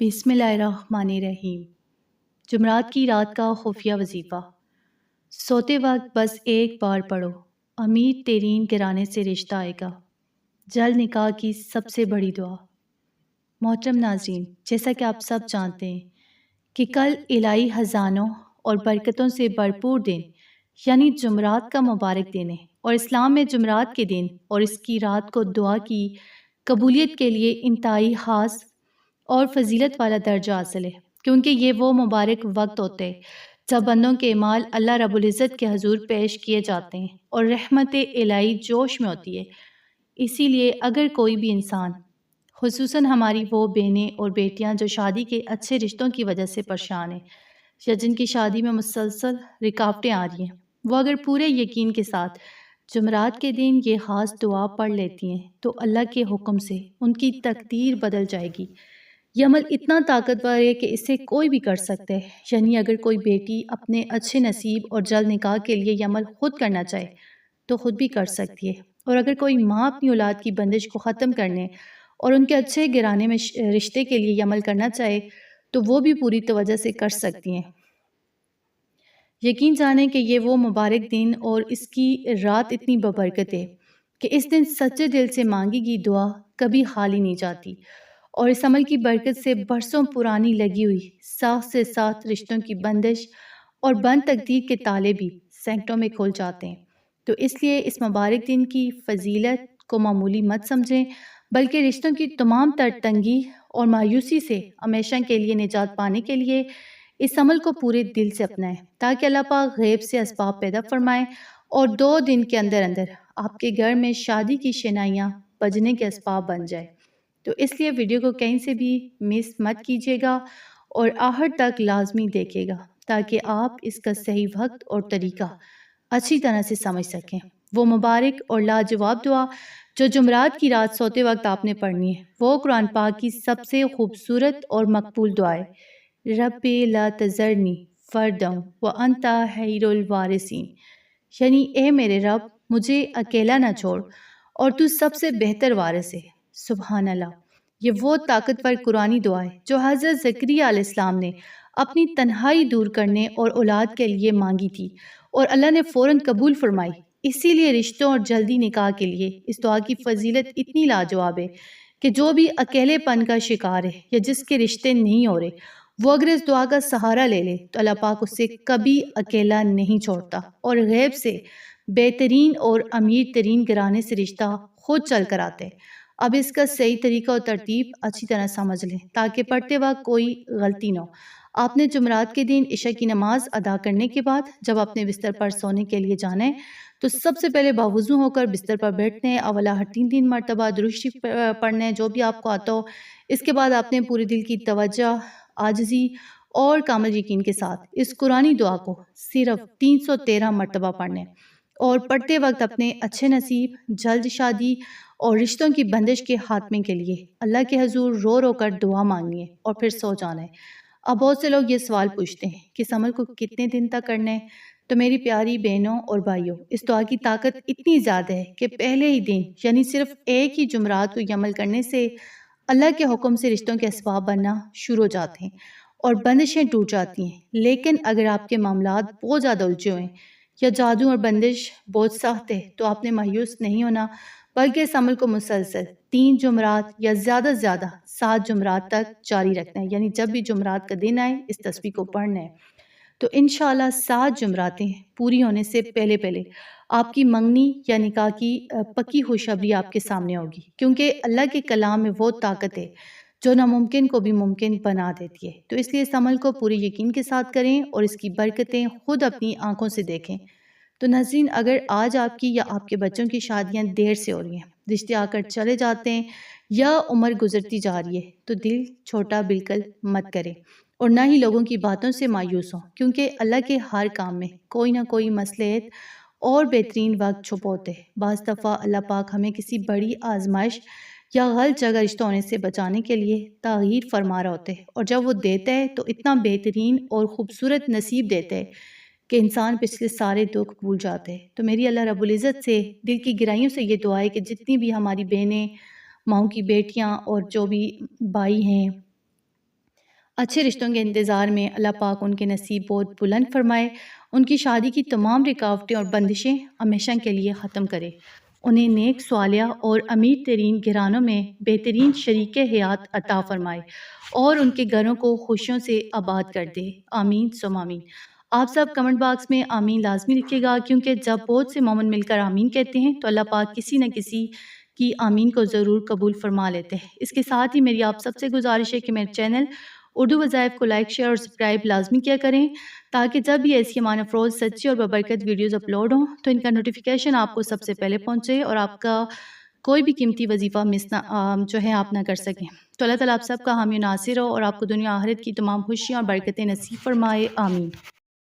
بسم اللہ الرحمن الرحیم۔ جمعرات کی رات کا خفیہ وظیفہ۔ سوتے وقت بس ایک بار پڑھو، امیر ترین گرانے سے رشتہ آئے گا، جلد نکاح کی سب سے بڑی دعا۔ محترم ناظرین، جیسا کہ آپ سب جانتے ہیں کہ کل الہی خزانوں اور برکتوں سے بھرپور دن یعنی جمعرات کا مبارک دن ہے، اور اسلام میں جمعرات کے دن اور اس کی رات کو دعا کی قبولیت کے لیے انتہائی خاص اور فضیلت والا درجہ حاصل ہے، کیونکہ یہ وہ مبارک وقت ہوتے ہیں جب بندوں کے اعمال اللہ رب العزت کے حضور پیش کیے جاتے ہیں اور رحمت الہی جوش میں ہوتی ہے۔ اسی لیے اگر کوئی بھی انسان، خصوصاً ہماری وہ بہنیں اور بیٹیاں جو شادی کے اچھے رشتوں کی وجہ سے پریشان ہیں یا جن کی شادی میں مسلسل رکاوٹیں آ رہی ہیں، وہ اگر پورے یقین کے ساتھ جمعرات کے دن یہ خاص دعا پڑھ لیتی ہیں تو اللہ کے حکم سے ان کی تقدیر بدل جائے گی۔ یہ عمل اتنا طاقتور ہے کہ اسے کوئی بھی کر سکتا ہے، یعنی اگر کوئی بیٹی اپنے اچھے نصیب اور جلد نکاح کے لیے یہ عمل خود کرنا چاہے تو خود بھی کر سکتی ہے، اور اگر کوئی ماں اپنی اولاد کی بندش کو ختم کرنے اور ان کے اچھے گھرانے میں رشتے کے لیے یہ عمل کرنا چاہے تو وہ بھی پوری توجہ سے کر سکتی ہیں۔ یقین جانیں کہ یہ وہ مبارک دن اور اس کی رات اتنی ببرکت ہے کہ اس دن سچے دل سے مانگی گئی دعا کبھی خالی نہیں جاتی، اور اس عمل کی برکت سے برسوں پرانی لگی ہوئی ساتھ سے ساتھ رشتوں کی بندش اور بند تقدیر کے تالے بھی سینکڑوں میں کھل جاتے ہیں۔ تو اس لیے اس مبارک دن کی فضیلت کو معمولی مت سمجھیں، بلکہ رشتوں کی تمام تر تنگی اور مایوسی سے ہمیشہ کے لیے نجات پانے کے لیے اس عمل کو پورے دل سے اپنائیں، تاکہ اللہ پاک غیب سے اسباب پیدا فرمائیں اور 2 دن کے اندر اندر آپ کے گھر میں شادی کی شنائیاں بجنے کے اسباب بن جائے۔ تو اس لیے ویڈیو کو کہیں سے بھی مس مت کیجیے گا اور آخر تک لازمی دیکھیے گا، تاکہ آپ اس کا صحیح وقت اور طریقہ اچھی طرح سے سمجھ سکیں۔ وہ مبارک اور لاجواب دعا جو جمعرات کی رات سوتے وقت آپ نے پڑھنی ہے، وہ قرآن پاک کی سب سے خوبصورت اور مقبول دعا ہے، رب لا تذرنی فردا وانت خیر الوارثین، یعنی اے میرے رب مجھے اکیلا نہ چھوڑ اور تو سب سے بہتر وارث ہے۔ سبحان اللہ، یہ وہ طاقتور قرآنی دعا ہے جو حضرت زکریا علیہ السلام نے اپنی تنہائی دور کرنے اور اولاد کے لیے مانگی تھی، اور اللہ نے فوراً قبول فرمائی۔ اسی لیے رشتوں اور جلدی نکاح کے لیے اس دعا کی فضیلت اتنی لاجواب ہے کہ جو بھی اکیلے پن کا شکار ہے یا جس کے رشتے نہیں ہو رہے، وہ اگر اس دعا کا سہارا لے لے تو اللہ پاک اسے کبھی اکیلا نہیں چھوڑتا اور غیب سے بہترین اور امیر ترین گھرانے سے رشتہ خود چل کر آتے۔ اب اس کا صحیح طریقہ اور ترتیب اچھی طرح سمجھ لیں تاکہ پڑھتے وقت کوئی غلطی نہ ہو۔ آپ نے جمعرات کے دن عشاء کی نماز ادا کرنے کے بعد جب اپنے بستر پر سونے کے لیے جانا ہے تو سب سے پہلے باوضو ہو کر بستر پر بیٹھنے ہیں، اولا ہر 3 مرتبہ درود شریف پڑھنا ہے جو بھی آپ کو آتا ہو۔ اس کے بعد آپ نے پورے دل کی توجہ، عاجزی اور کامل یقین کے ساتھ اس قرآنی دعا کو صرف 313 مرتبہ پڑھنا ہے، اور پڑھتے وقت اپنے اچھے نصیب، جلد شادی اور رشتوں کی بندش کے خاتمے کے لیے اللہ کے حضور رو رو کر دعا مانگنی ہے اور پھر سو جانا ہے۔ اب بہت سے لوگ یہ سوال پوچھتے ہیں کہ اس عمل کو کتنے دن تک کرنا ہے؟ تو میری پیاری بہنوں اور بھائیوں، اس دعا کی طاقت اتنی زیادہ ہے کہ پہلے ہی دن یعنی صرف ایک ہی جمعرات کو یہ عمل کرنے سے اللہ کے حکم سے رشتوں کے اسباب بننا شروع ہو جاتے ہیں اور بندشیں ٹوٹ جاتی ہیں۔ لیکن اگر آپ کے معاملات بہت زیادہ الجھے ہوئے ہیں یا جادو اور بندش بہت سخت ہے تو آپ نے مایوس نہیں ہونا، بلکہ اس عمل کو مسلسل 3 جمعرات یا زیادہ سے زیادہ 7 جمعرات تک جاری رکھنا ہے، یعنی جب بھی جمعرات کا دن آئے اس تسبیح کو پڑھنا ہے۔ تو انشاءاللہ 7 جمعراتیں پوری ہونے سے پہلے پہلے آپ کی منگنی یا نکاح کی پکی خوشخبری آپ کے سامنے ہوگی، کیونکہ اللہ کے کلام میں وہ طاقت ہے جو ناممکن کو بھی ممکن بنا دیتی ہے۔ تو اس لیے اس عمل کو پورے یقین کے ساتھ کریں اور اس کی برکتیں خود اپنی آنکھوں سے دیکھیں۔ تو ناظرین، اگر آج آپ کی یا آپ کے بچوں کی شادیاں دیر سے ہو رہی ہیں، رشتے آ کر چلے جاتے ہیں یا عمر گزرتی جا رہی ہے، تو دل چھوٹا بالکل مت کریں اور نہ ہی لوگوں کی باتوں سے مایوس ہوں، کیونکہ اللہ کے ہر کام میں کوئی نہ کوئی مصلحت اور بہترین وقت چھپا ہوتے ہیں۔ بعض دفعہ اللہ پاک ہمیں کسی بڑی آزمائش یا غلط جگہ رشتہ ہونے سے بچانے کے لیے تغییر فرما رہا ہوتے ہیں، اور جب وہ دیتا ہے تو اتنا بہترین اور خوبصورت نصیب دیتا ہے کہ انسان پچھلے سارے دکھ بھول جاتے ہیں۔ تو میری اللہ رب العزت سے دل کی گہرائیوں سے یہ دعا ہے کہ جتنی بھی ہماری بہنیں، ماؤں کی بیٹیاں اور جو بھی بھائی ہیں اچھے رشتوں کے انتظار میں اللہ پاک ان کے نصیب بہت بلند فرمائے، ان کی شادی کی تمام رکاوٹیں اور بندشیں ہمیشہ کے لیے ختم کرے، انہیں نیک صالحہ اور امیر ترین گھرانوں میں بہترین شریک حیات عطا فرمائے اور ان کے گھروں کو خوشیوں سے آباد کر دے، آمین ثم آمین۔ آپ سب کمنٹ باکس میں آمین لازمی لکھیے گا، کیونکہ جب بہت سے مومن مل کر آمین کہتے ہیں تو اللہ پاک کسی نہ کسی کی آمین کو ضرور قبول فرما لیتے ہیں۔ اس کے ساتھ ہی میری آپ سب سے گزارش ہے کہ میرے چینل اردو وظائف کو لائک، شیئر اور سبسکرائب لازمی کیا کریں، تاکہ جب بھی ایسی معنی افروز، سچی اور ببرکت ویڈیوز اپلوڈ ہوں تو ان کا نوٹیفیکیشن آپ کو سب سے پہلے پہنچے اور آپ کا کوئی بھی قیمتی وظیفہ مس نہ جو ہے آپ نہ کر سکیں۔ تو اللہ تعالیٰ آپ سب کا حامی و ناصر ہو اور آپ کو دنیا آخرت کی تمام خوشیاں اور برکتیں نصیب فرمائے، آمین۔